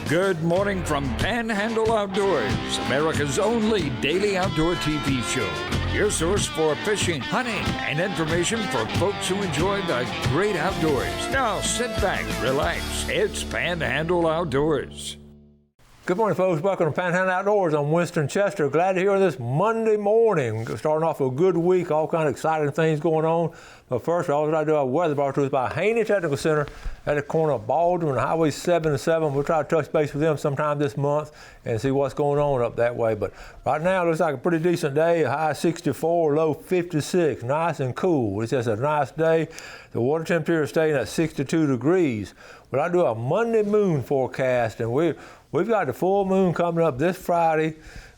Good morning from Panhandle Outdoors, America's only daily outdoor TV show. Your source for fishing, hunting, and information for folks who enjoy the great outdoors. Now sit back, relax. It's Panhandle Outdoors. Good morning, folks. Welcome to Panhandle Outdoors. I'm Winston Chester. Glad to hear this Monday morning. Starting off a good week, all kind of exciting things going on. But first, all I do, our weather brought to us by Haney Technical Center at the corner of Baldwin and Highway 77. We'll try to touch base with them sometime this month and see what's going on up that way. But right now, it looks like a pretty decent day. A high 64, low 56. Nice and cool. It's just a nice day. The water temperature is staying at 62 degrees. But I do a Monday moon forecast, and we've got the full moon coming up this Friday.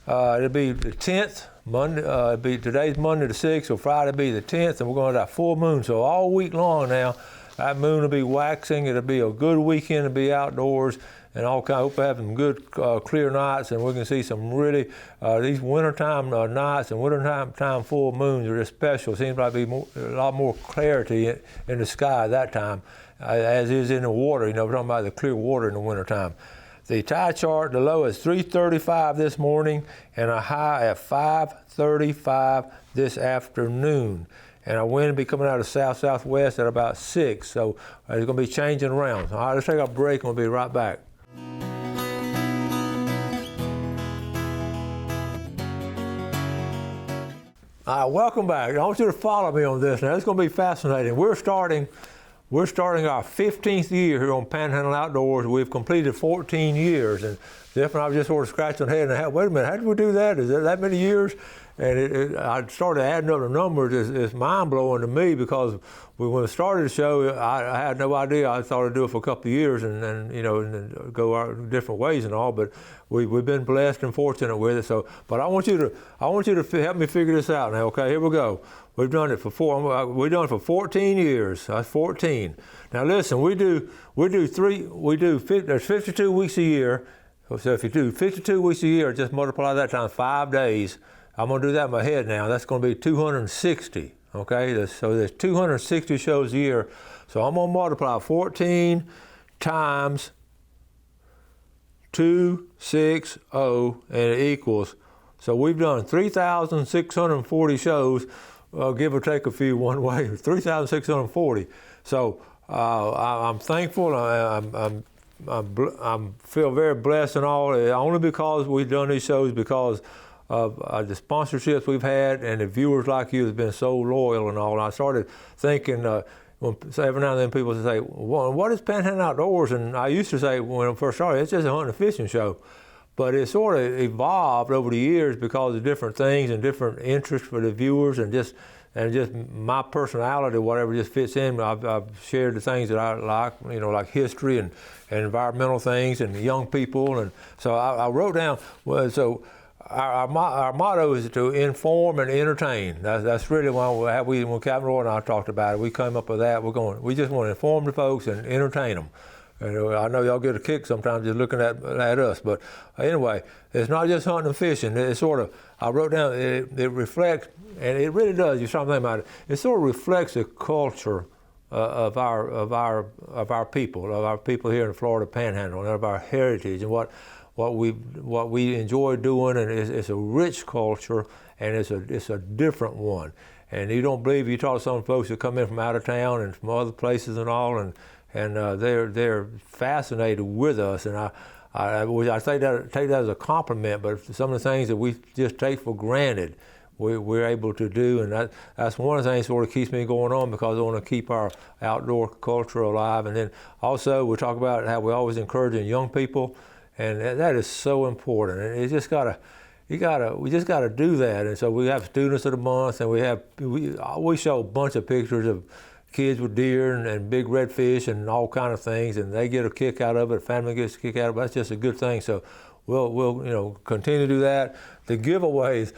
It'll be the 10th. Monday, today's Monday the 6th, so Friday will be the 10th, and we're going to have full moon. So all week long now, that moon will be waxing. It'll be a good weekend to be outdoors, and all kind. I hope we have some good clear nights, and we can see some really these wintertime nights and wintertime full moons are just special. Seems like be a lot more clarity in the sky that time, as is in the water. You know, we're talking about the clear water in the wintertime. The tide chart, the low is 335 this morning and a high at 535 this afternoon. And our wind will be coming out of south-southwest at about 6, so it's going to be changing around. All right, let's take a break and we'll be right back. All right, welcome back. I want you to follow me on this now. It's going to be fascinating. We're starting our 15th year here on Panhandle Outdoors. We've completed 14 years, and Jeff and I were just sort of scratching our head and wait a minute, how did we do that? Is it that many years? And I started adding up the numbers. It's mind-blowing to me because when we started the show, I had no idea. I thought I'd do it for a couple of years and go our different ways and all, but we've been blessed and fortunate with it. So, but I want you to help me figure this out now. Okay, here we go. We've done it for 14 years. That's 14. Now listen, there's 52 weeks a year. So if you do 52 weeks a year, just multiply that times 5 days. I'm going to do that in my head now. That's going to be 260. Okay, so there's 260 shows a year. So I'm going to multiply 14 times 260, and it equals. So we've done 3,640 shows. Give or take a few one way, 3,640. So I'm thankful. I feel very blessed and all. Only because we've done these shows because of the sponsorships we've had and the viewers like you have been so loyal and all. And I started thinking. Every now and then people say, well, what is Panhandle Outdoors? And I used to say when I first started, it's just a hunting and fishing show. But it sort of evolved over the years because of different things and different interests for the viewers and just my personality, whatever just fits in. I've shared the things that I like, like history and environmental things and young people. And so I wrote down, our motto is to inform and entertain. That's really when Captain Roy and I talked about it, we came up with that. We just want to inform the folks and entertain them. And I know y'all get a kick sometimes just looking at us, but anyway, it's not just hunting and fishing. It's sort of, I wrote down, it reflects, and it really does. You start thinking about it. It sort of reflects the culture of our people here in the Florida Panhandle, and of our heritage and what we enjoy doing. And it's a rich culture, and it's a different one. And you don't believe, you talk to some folks that come in from out of town and from other places and all, and they're fascinated with us, and I take that as a compliment. But some of the things that we just take for granted, we're able to do, and that's one of the things that sort of keeps me going on because I want to keep our outdoor culture alive. And then also we talk about how we always encouraging young people, and that is so important. And it's just we just gotta do that. And so we have students of the month, and we show a bunch of pictures of kids with deer and big redfish and all kind of things, and they get a kick out of it. Family gets a kick out of it. That's just a good thing. So we'll continue to do that. The giveaways,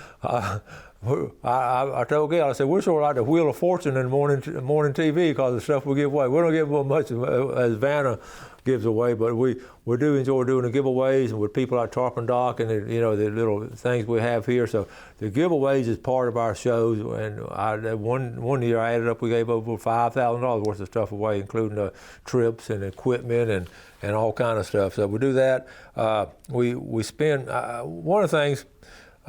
I told Gail, I said, we're sort of like the Wheel of Fortune in morning TV because of the stuff we give away. We don't give away much as Vanna gives away, but we do enjoy doing the giveaways and with people like Tarpon Dock and the little things we have here. So the giveaways is part of our shows. And one year I added up, we gave over $5,000 worth of stuff away, including trips and equipment and all kind of stuff. So we do that. We spend one of the things.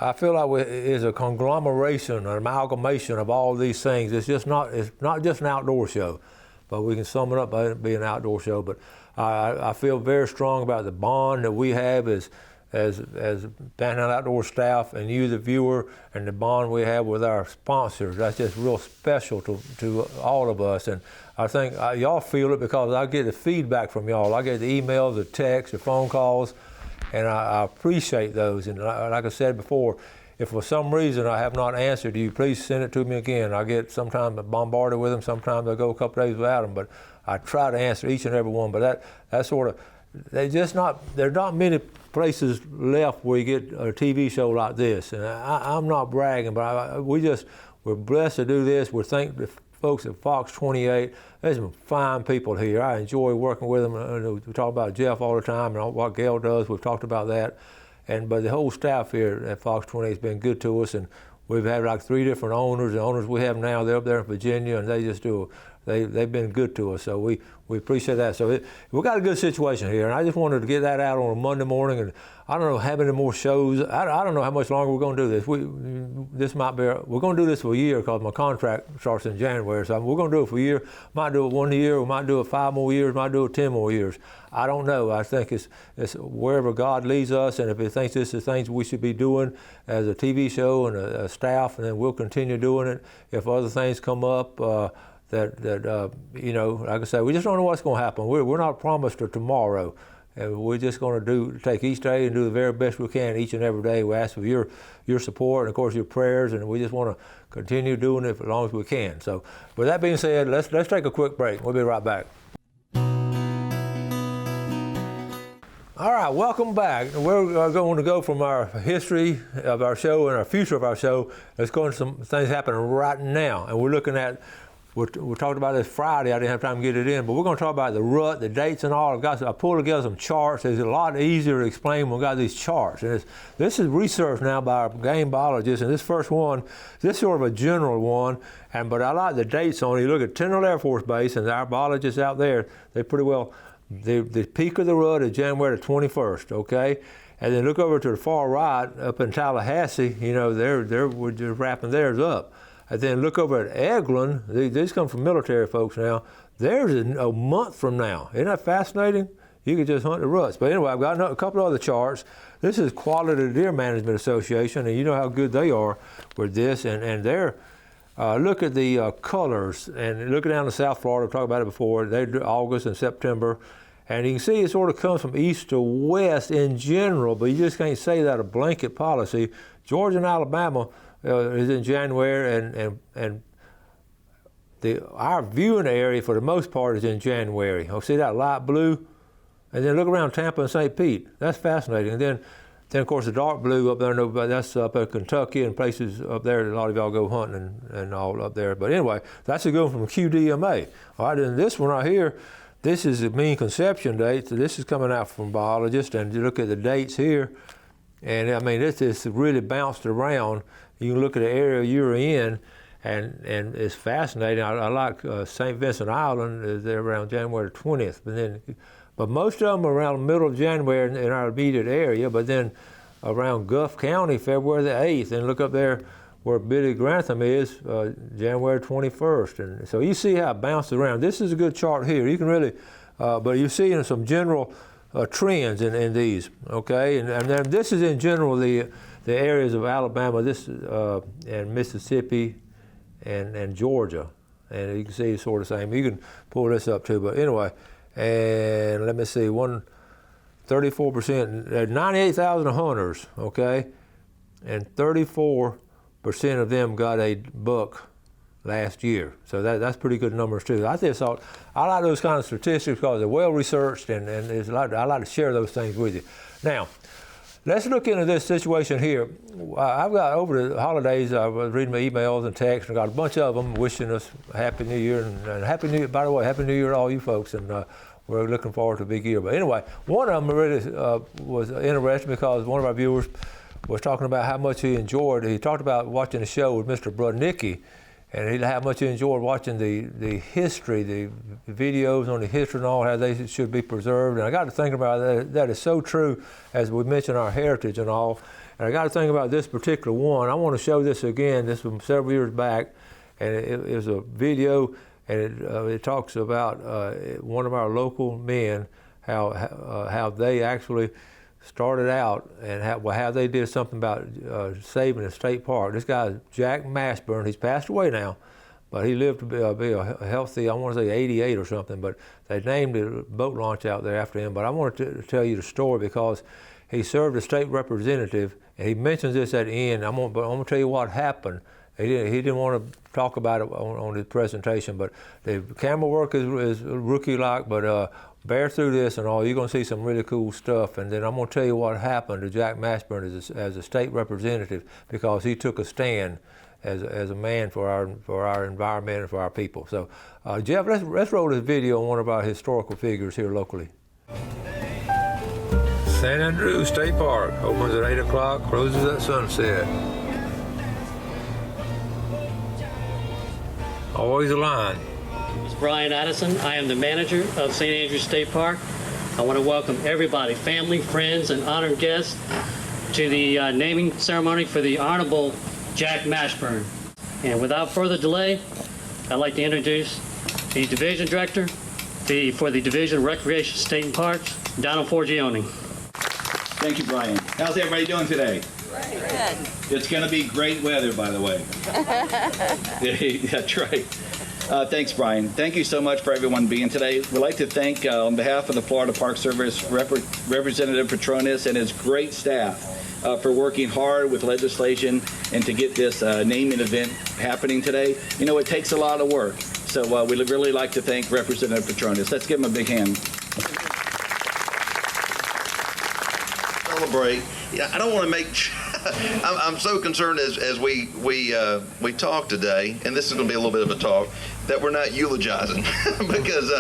I feel like is a conglomeration, an amalgamation of all these things. It's not just an outdoor show, but we can sum it up by it being an outdoor show. But I feel very strong about the bond that we have as Panhandle Outdoor staff and you, the viewer, and the bond we have with our sponsors. That's just real special to all of us. And I think y'all feel it because I get the feedback from y'all. I get the emails, the texts, the phone calls. And I appreciate those. And like I said before, if for some reason I have not answered you, please send it to me again. I get sometimes bombarded with them. Sometimes I go a couple days without them. But I try to answer each and every one. But that sort of, there's not many places left where you get a TV show like this. And I'm not bragging, but we're blessed to do this. We're thankful to folks at Fox 28. There's some fine people here. I enjoy working with them. We talk about Jeff all the time and what Gail does. We've talked about that. But the whole staff here at Fox 28 has been good to us. And we've had like 3 different owners. The owners we have now, they're up there in Virginia, and they just they've been good to us. So we appreciate that. So we've got a good situation here. And I just wanted to get that out on a Monday morning. And I don't know how many more shows. I don't know how much longer we're going to do this. We're going to do this for a year because my contract starts in January. So we're going to do it for a year. Might do it 1 year. We might do it 5 more years. Might do it 10 more years. I don't know. I think it's wherever God leads us, and if He thinks this is things we should be doing as a TV show and a staff, and then we'll continue doing it. If other things come up, like I said, we just don't know what's going to happen. We're not promised a tomorrow. And we're just going to take each day and do the very best we can each and every day. We ask for your support and, of course, your prayers, and we just want to continue doing it for as long as we can. So, with that being said, let's take a quick break. We'll be right back. All right, welcome back. We're going to go from our history of our show and our future of our show. Let's go into some things happening right now, and we're looking at. We talked about this Friday. I didn't have time to get it in, but we're going to talk about the rut, the dates, and all. I pulled together some charts. It's a lot easier to explain when we got these charts. And this is research now by our game biologists. And this first one, this is sort of a general one. But I like the dates on it. You look at Panhandle Air Force Base, and our biologists out there, they pretty well. The peak of the rut is January the 21st. Okay. And then look over to the far right, up in Tallahassee. We're just wrapping theirs up. And then look over at Eglin. These come from military folks now. There's a month from now. Isn't that fascinating? You could just hunt the ruts. But anyway, I've got a couple of other charts. This is Quality Deer Management Association, and you know how good they are with this. And they're, look at the colors. And look down to South Florida. I've talked about it before. They do August and September. And you can see it sort of comes from east to west in general, but you just can't say that a blanket policy. Georgia and Alabama is in January, and our viewing area for the most part is in January. Oh, see that light blue? And then look around Tampa and St. Pete. That's fascinating. And then of course the dark blue up there, that's up in Kentucky and places up there that a lot of y'all go hunting and all up there. But anyway, that's a good one from QDMA. All right, and this one right here, this is the mean conception date. So this is coming out from biologists, and you look at the dates here, and I mean this is really bounced around. You can look at the area you're in, and it's fascinating. I like St. Vincent Island. They're around January 20th, but most of them are around the middle of January in our immediate area. But then around Guff County, February the 8th, and look up there where Billy Grantham is, January 21st. And so you see how it bounces around. This is a good chart here. You can really, but you're seeing some general trends in these. Okay, and then this is in general the areas of Alabama, and Mississippi, and Georgia, and you can see it's sort of the same. You can pull this up too, but anyway, and let me see, 34%, 98,000 hunters, okay, and 34% of them got a buck last year. So that's pretty good numbers too. I like those kind of statistics because they're well researched, and I like to share those things with you. Now, let's look into this situation here. I've got, over the holidays, I was reading my emails and texts, and I got a bunch of them wishing us a Happy New Year, and Happy New Year, by the way, Happy New Year to all you folks, and we're looking forward to a big year. But anyway, one of them really was interesting because one of our viewers was talking about how much he enjoyed. He talked about watching the show with Mr. Brudnicki, and how much he enjoyed watching the history, the videos on the history and all, how they should be preserved. And I got to think about that. That is so true, as we mentioned our heritage and all. And I got to think about this particular one. I want to show this again. This was several years back, and it was a video, and it talks about one of our local men, how they actually started out and how they did something about saving a state park. This guy is Jack Mashburn. He's passed away now, but he lived to be a healthy, I want to say 88 or something, but they named a boat launch out there after him. But I wanted to tell you the story because he served as state representative, and he mentions this at the end. I'm going to tell you what happened. He didn't want to talk about it on his presentation, but the camera work is rookie-like, but bear through this and all. You're going to see some really cool stuff. And then I'm going to tell you what happened to Jack Mashburn as a state representative, because he took a stand as a man for our environment and for our people. So, Jeff, let's roll this video on one of our historical figures here locally. San Andrews State Park opens at 8 o'clock, closes at sunset. Always a line. Brian Addison. I am the manager of St. Andrews State Park. I want to welcome everybody, family, friends, and honored guests to the naming ceremony for the Honorable Jack Mashburn. And without further delay, I'd like to introduce the Division Director for the Division of Recreation, State and Parks, Donald Forgione. Thank you, Brian. How's everybody doing today? Good. It's going to be great weather, by the way. That's right. Thanks, Brian. Thank you so much for everyone being today. We'd like to thank, on behalf of the Florida Park Service, Representative Petronis and his great staff for working hard with legislation and to get this naming event happening today. You know, it takes a lot of work. So we'd really like to thank Representative Petronis. Let's give him a big hand. Celebrate. Yeah, I don't want to make. I'm so concerned as we talk today, and this is going to be a little bit of a talk, that we're not eulogizing because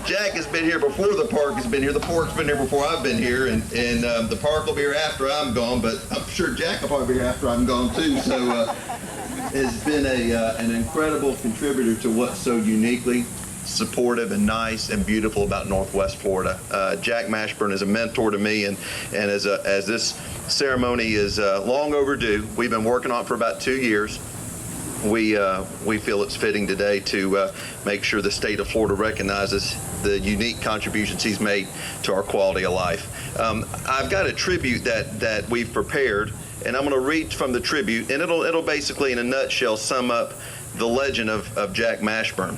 Jack has been here before the park has been here. The park's been here before I've been here, and the park will be here after I'm gone. But I'm sure Jack will probably be here after I'm gone too. So has been an incredible contributor to what's so uniquely supportive and nice and beautiful about Northwest Florida. Jack Mashburn is a mentor to me, and as this ceremony is long overdue, we've been working on it for about 2 years. We feel it's fitting today to make sure the state of Florida recognizes the unique contributions he's made to our quality of life. I've got a tribute that we've prepared, and I'm going to read from the tribute, and it'll basically, in a nutshell, sum up the legend of Jack Mashburn.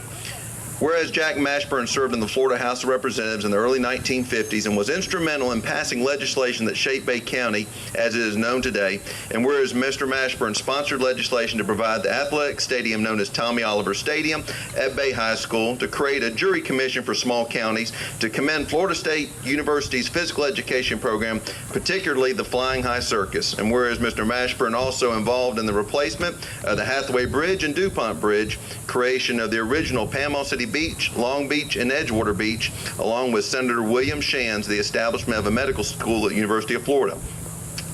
Whereas Jack Mashburn served in the Florida House of Representatives in the early 1950s and was instrumental in passing legislation that shaped Bay County as it is known today, and whereas Mr. Mashburn sponsored legislation to provide the athletic stadium known as Tommy Oliver Stadium at Bay High School, to create a jury commission for small counties, to commend Florida State University's physical education program, particularly the Flying High Circus, and whereas Mr. Mashburn also involved in the replacement of the Hathaway Bridge and DuPont Bridge, creation of the original Panhandle City Beach, Long Beach, and Edgewater Beach, along with Senator William Shands, the establishment of a medical school at the University of Florida.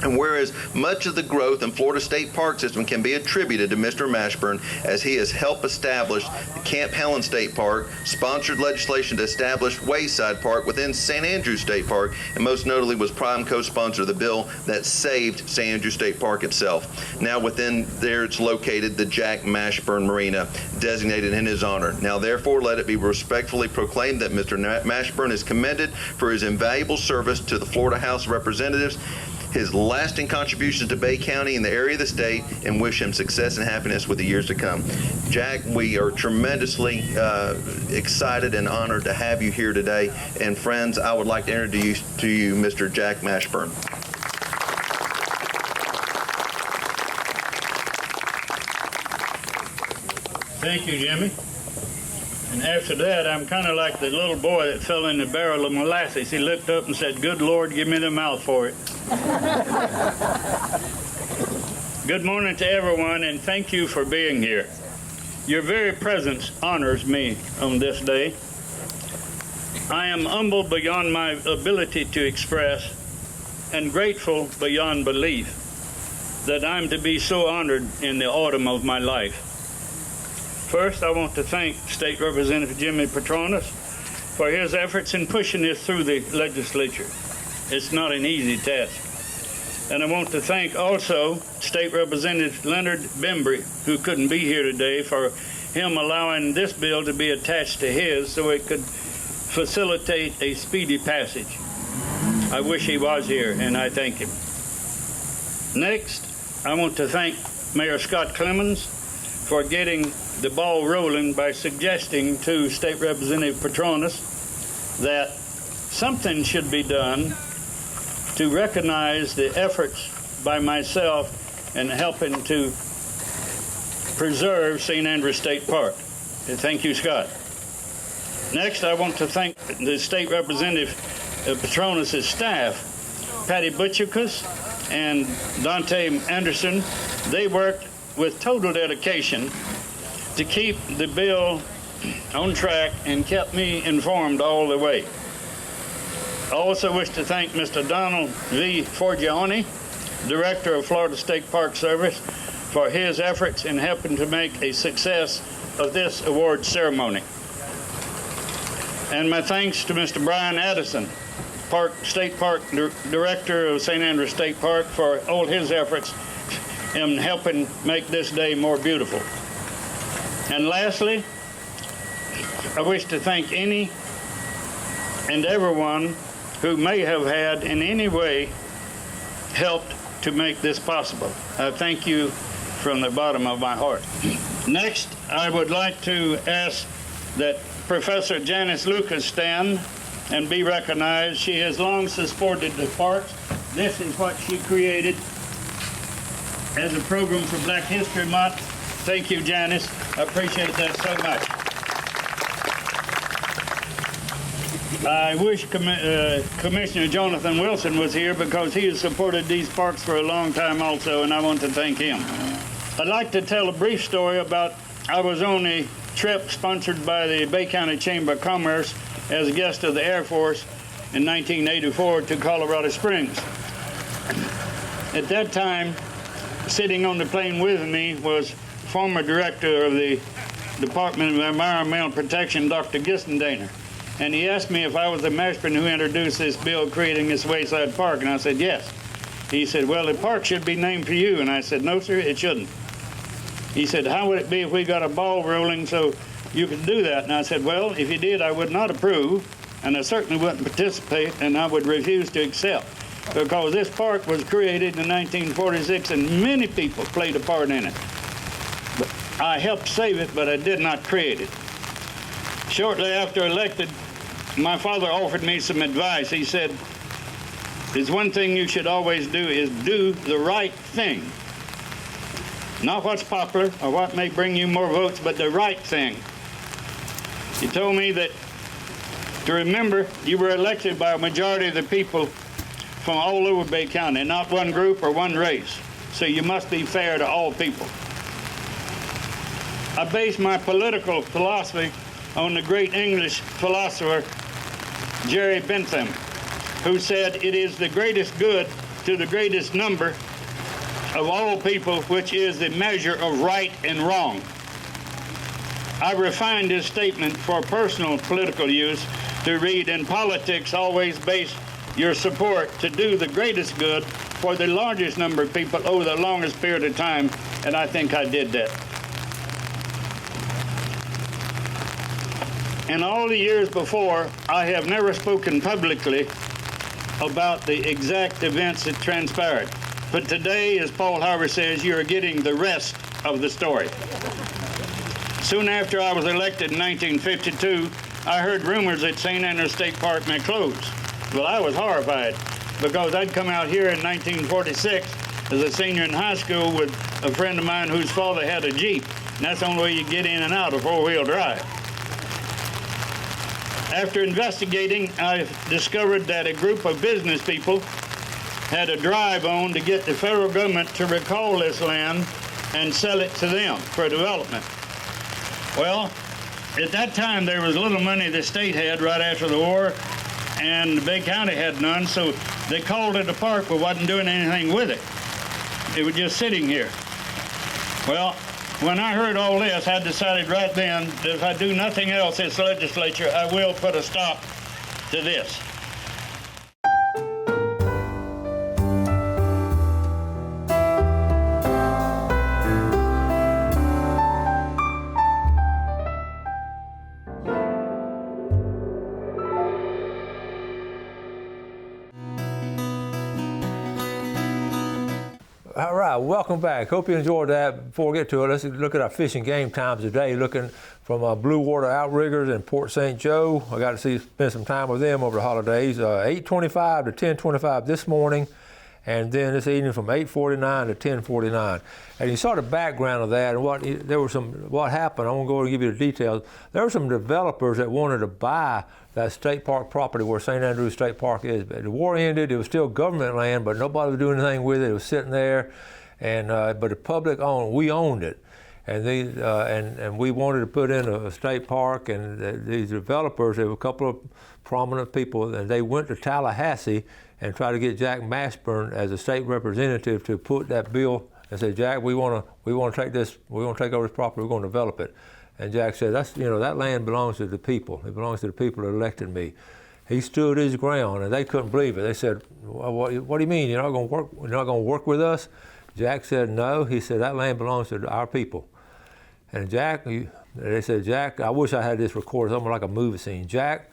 And whereas much of the growth in Florida State Park System can be attributed to Mr. Mashburn, as he has helped establish the Camp Helen State Park, sponsored legislation to establish Wayside Park within St. Andrews State Park, and most notably was prime co-sponsor of the bill that saved St. Andrews State Park itself. Now within there it's located the Jack Mashburn Marina, designated in his honor. Now therefore let it be respectfully proclaimed that Mr. Mashburn is commended for his invaluable service to the Florida House of Representatives, his lasting contributions to Bay County and the area of the state, and wish him success and happiness with the years to come. Jack, we are tremendously excited and honored to have you here today. And friends, I would like to introduce to you Mr. Jack Mashburn. Thank you, Jimmy. And after that, I'm kind of like the little boy that fell in the barrel of molasses. He looked up and said, "Good Lord, give me the mouth for it." Good morning to everyone, and thank you for being here. Your very presence honors me on this day. I am humbled beyond my ability to express and grateful beyond belief that I'm to be so honored in the autumn of my life. First, I want to thank State Representative Jimmy Petronas for his efforts in pushing this through the legislature. It's not an easy task. And I want to thank also State Representative Leonard Bembry, who couldn't be here today, for him allowing this bill to be attached to his so it could facilitate a speedy passage. I wish he was here, and I thank him. Next, I want to thank Mayor Scott Clemens for getting the ball rolling by suggesting to State Representative Petronas that something should be done to recognize the efforts by myself in helping to preserve St. Andrews State Park. Thank you, Scott. Next, I want to thank the State Representative Petronas' staff, Patty Butchikus and Dante Anderson. They worked with total dedication to keep the bill on track and kept me informed all the way. I also wish to thank Mr. Donald V. Forgione, Director of Florida State Park Service, for his efforts in helping to make a success of this award ceremony. And my thanks to Mr. Brian Addison, State Park Director of St. Andrews State Park, for all his efforts in helping make this day more beautiful. And lastly, I wish to thank any and everyone who may have had in any way helped to make this possible. I thank you from the bottom of my heart. Next, I would like to ask that Professor Janice Lucas stand and be recognized. She has long supported the parks. This is what she created as a program for Black History Month. Thank you, Janice. I appreciate that so much. I wish Commissioner Jonathan Wilson was here because he has supported these parks for a long time also, and I want to thank him. I'd like to tell a brief story about I was on a trip sponsored by the Bay County Chamber of Commerce as a guest of the Air Force in 1984 to Colorado Springs. At that time, sitting on the plane with me was former director of the Department of Environmental Protection, Dr. Gissendaner. And he asked me if I was the Mashburn who introduced this bill creating this wayside park, and I said yes. He said, "Well, the park should be named for you." And I said, "No, sir, it shouldn't." He said, "How would it be if we got a ball rolling so you could do that?" And I said, "Well, if you did, I would not approve, and I certainly wouldn't participate, and I would refuse to accept, because this park was created in 1946, and many people played a part in it. But I helped save it, but I did not create it." Shortly after elected, my father offered me some advice. He said, "There's one thing you should always do is do the right thing. Not what's popular or what may bring you more votes, but the right thing." He told me that to remember you were elected by a majority of the people from all over Bay County, not one group or one race. So you must be fair to all people. I base my political philosophy on the great English philosopher Jerry Bentham, who said, "It is the greatest good to the greatest number of all people, which is the measure of right and wrong." I refined this statement for personal political use to read, "In politics, always base your support to do the greatest good for the largest number of people over the longest period of time," and I think I did that. In all the years before, I have never spoken publicly about the exact events that transpired. But today, as Paul Harvey says, you are getting the rest of the story. Soon after I was elected in 1952, I heard rumors that St. Andrews State Park may close. Well, I was horrified because I'd come out here in 1946 as a senior in high school with a friend of mine whose father had a Jeep, and that's the only way you get in and out of four-wheel drive. After investigating, I discovered that a group of business people had a drive on to get the federal government to recall this land and sell it to them for development. Well, at that time, there was little money the state had right after the war, and the Bay County had none, so they called it a park but wasn't doing anything with it. It was just sitting here. Well, when I heard all this, I decided right then that if I do nothing else this legislature, I will put a stop to this. All right, welcome back. Hope you enjoyed that. Before we get to it, let's look at our fishing game times today. Looking from Blue Water Outriggers in Port St. Joe. I got to spend some time with them over the holidays. 8:25 to 10:25 this morning, and then this evening from 8:49 to 10:49. And you saw the background of that and what happened. I won't go and give you the details. There were some developers that wanted to buy that state park property where St. Andrews State Park is. But the war ended. It was still government land, but nobody was doing anything with it. It was sitting there, and but the public we owned it, and and we wanted to put in a state park. And these developers, there were a couple of prominent people, and they went to Tallahassee and tried to get Jack Mashburn as a state representative to put that bill and say, Jack, we want to take this, we want to take over this property, we're going to develop it. And Jack said, that land belongs to the people. It belongs to the people that elected me. He stood his ground, and they couldn't believe it. They said, well, what do you mean? You're not going to work with us? Jack said, no. He said, that land belongs to our people. And Jack, they said, Jack, I wish I had this recorded, something like a movie scene. Jack,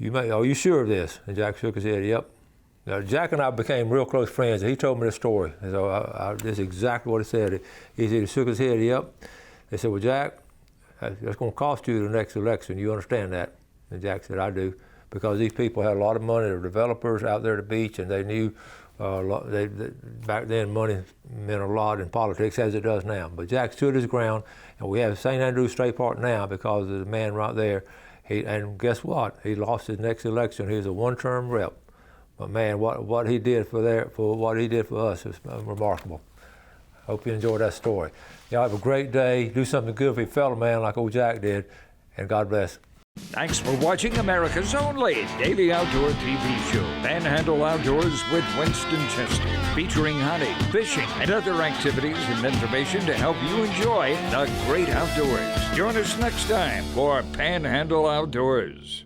are you sure of this? And Jack shook his head, yep. Now, Jack and I became real close friends, and he told me this story. And so this is exactly what he said. He shook his head, yep. They said, well, Jack, that's going to cost you the next election. You understand that? And Jack said, I do, because these people had a lot of money. They were developers out there at the beach, and they knew back then money meant a lot in politics, as it does now. But Jack stood his ground, and we have St. Andrews State Park now because of the man right there. And guess what? He lost his next election. He was a one-term rep. But man, what he did for what he did for us is remarkable. Hope you enjoyed that story. Y'all have a great day. Do something good for your fellow man like old Jack did, and God bless. Thanks for watching America's only daily outdoor TV show, Panhandle Outdoors with Winston Chester, featuring hunting, fishing, and other activities and information to help you enjoy the great outdoors. Join us next time for Panhandle Outdoors.